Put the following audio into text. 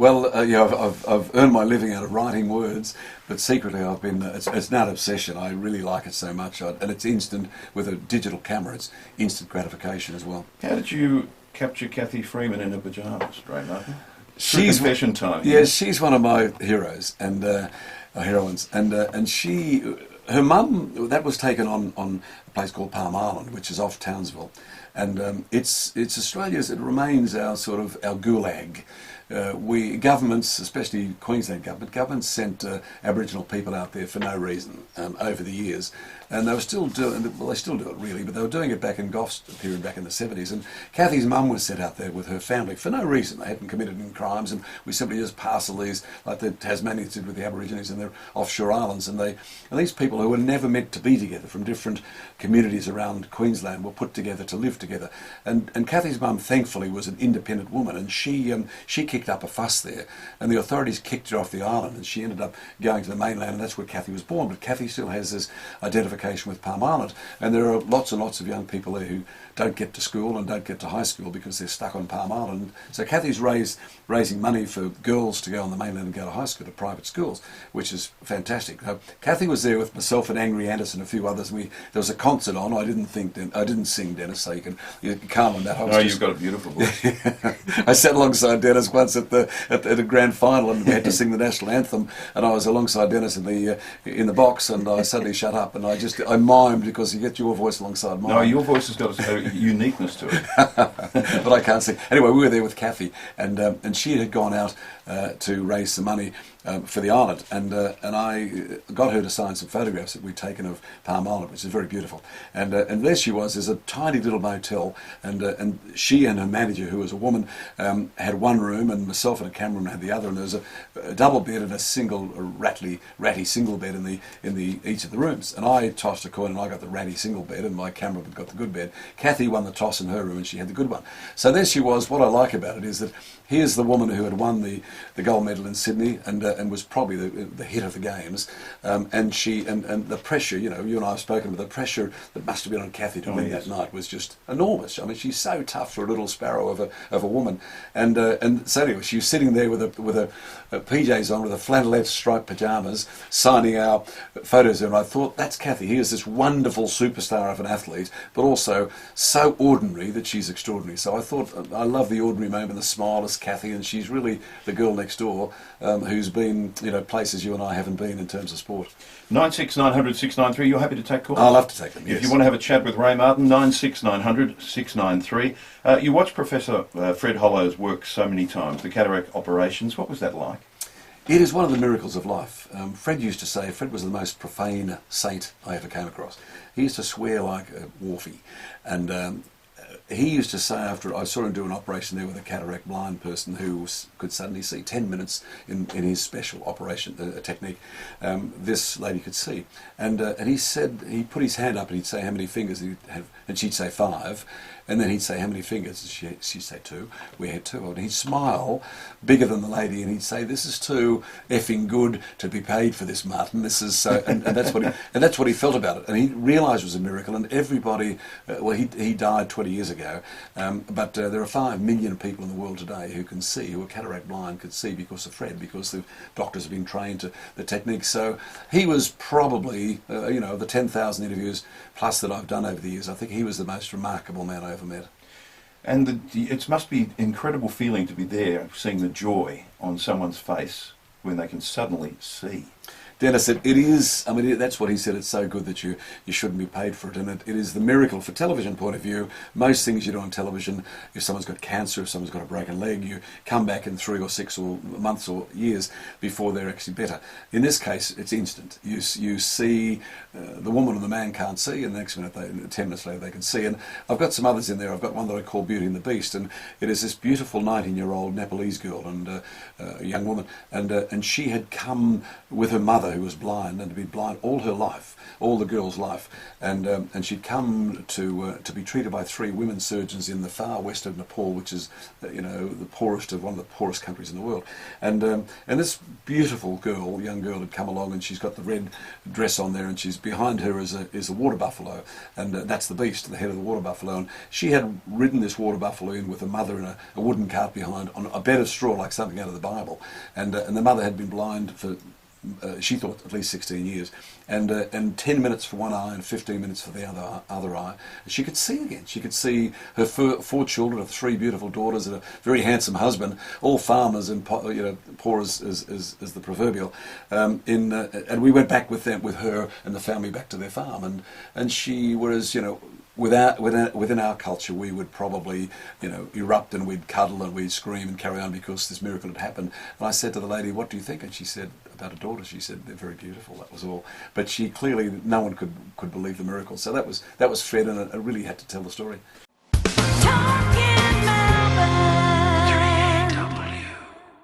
Well, I've earned my living out of writing words, but secretly I've been, it's not an obsession. I really like it so much. And it's instant, with a digital camera, it's instant gratification as well. How did you capture Kathy Freeman in her pyjamas, Ray Martin? She's confession time. Yeah, she's one of my heroes and heroines. And she, her mum, that was taken on a place called Palm Island, which is off Townsville. And it's Australia's, it remains our sort of, our gulag. Governments, especially Queensland governments sent Aboriginal people out there for no reason over the years, and they were still doing, well, they still do it really, but they were doing it back in Goff's period, back in the 70s, and Kathy's mum was sent out there with her family for no reason. They hadn't committed any crimes, and we simply just parcel these, like the Tasmanians did with the Aborigines and their offshore islands, and these people who were never meant to be together from different communities around Queensland were put together to live together. And Kathy's mum, thankfully, was an independent woman, and she kicked up a fuss there, and the authorities kicked her off the island, and she ended up going to the mainland, and that's where Kathy was born. But Kathy still has this identification with Palm Island, and there are lots and lots of young people there who don't get to school and don't get to high school because they're stuck on Palm Island. So Kathy's raising money for girls to go on the mainland and go to high school, to private schools, which is fantastic. Kathy was there with myself and Angry Anderson and a few others. There was a concert on. I didn't sing, Dennis, so you can calm on that. You've got a beautiful voice. I sat alongside Dennis once at a grand final, and we had to sing the national anthem, and I was alongside Dennis in the box, and I suddenly shut up, and I mimed, because you get your voice alongside mine. No, your voice has got a uniqueness to it. But I can't sing. Anyway, we were there with Kathy, and she had gone out to raise some money for the island, and I got her to sign some photographs that we'd taken of Palm Island, which is very beautiful. And there she was. There's a tiny little motel, and she and her manager, who was a woman, had one room, and myself and a cameraman had the other. And there was a double bed and a single ratty single bed in each of the rooms. And I tossed a coin, and I got the ratty single bed, and my cameraman got the good bed. Kathy won the toss in her room, and she had the good one. So there she was. What I like about it is that here's the woman who had won the gold medal in Sydney, and was probably the hit of the games, and the pressure, you and I have spoken about the pressure that must have been on Kathy to win that night was just enormous. I mean, she's so tough for a little sparrow of a woman, and so anyway, she was sitting there with a PJs on, with a flannelette striped pyjamas, signing our photos, and I thought, that's Kathy. Here's this wonderful superstar of an athlete, but also so ordinary that she's extraordinary. So I thought, I love the ordinary moment, the smile is Kathy, and she's really the girl next door, who's been, places you and I haven't been in terms of sport. 96900 693. You're happy to take calls? I'll love to take them, yes. If you want to have a chat with Ray Martin, 96900 693. You watched Professor Fred Hollow's work so many times, the cataract operations. What was that like? It is one of the miracles of life. Fred used to say, Fred was the most profane saint I ever came across. He used to swear like a wharfie, and he used to say, after I saw him do an operation there with a cataract blind person who could suddenly see 10 minutes in his special operation technique, this lady could see. And he said, he put his hand up and he'd say how many fingers he'd have, and she'd say 5. And then he'd say, how many fingers? She'd say 2. We had 2. And he'd smile bigger than the lady, and he'd say, this is too effing good to be paid for this, Martin. This is so, and that's what he felt about it. And he realised it was a miracle. And everybody, he died 20 years ago, but there are 5 million people in the world today who can see, who are cataract blind, could see because of Fred, because the doctors have been trained to the technique. So he was probably, the 10,000 interviews plus that I've done over the years, I think he was the most remarkable man I ever met. And it must be an incredible feeling to be there, seeing the joy on someone's face when they can suddenly see. Dennis, it is, I mean, that's what he said, it's so good that you shouldn't be paid for it, and it is the miracle for television point of view. Most things you do on television, if someone's got cancer, if someone's got a broken leg, you come back in 3 or 6 or months or years before they're actually better. In this case, it's instant. You see, the woman and the man can't see, and the next minute, 10 minutes later, they can see. And I've got some others in there. I've got one that I call Beauty and the Beast, and it is this beautiful 19-year-old Nepalese girl, and a young woman, and she had come with her mother, mother who was blind, and to be blind all her life, all the girl's life, and she'd come to be treated by 3 women surgeons in the far west of Nepal, which is the poorest of one of the poorest countries in the world, and this beautiful girl, young girl, had come along, and she's got the red dress on there, and she's behind her is a water buffalo, and that's the beast, the head of the water buffalo, and she had ridden this water buffalo in with a mother in a wooden cart behind on a bed of straw like something out of the Bible, and the mother had been blind for she thought at least 16 years, and 10 minutes for one eye and 15 minutes for the other eye. She could see again. She could see her 4 children, 3 beautiful daughters, and a very handsome husband, all farmers and poor as the proverbial. And we went back with her and the family back to their farm, and she was within our culture, we would probably, erupt, and we'd cuddle and we'd scream and carry on because this miracle had happened. And I said to the lady, "What do you think?" And she said, about a daughter, she said, "They're very beautiful." That was all. But she clearly, no one could believe the miracle. So that was Fred, and I really had to tell the story.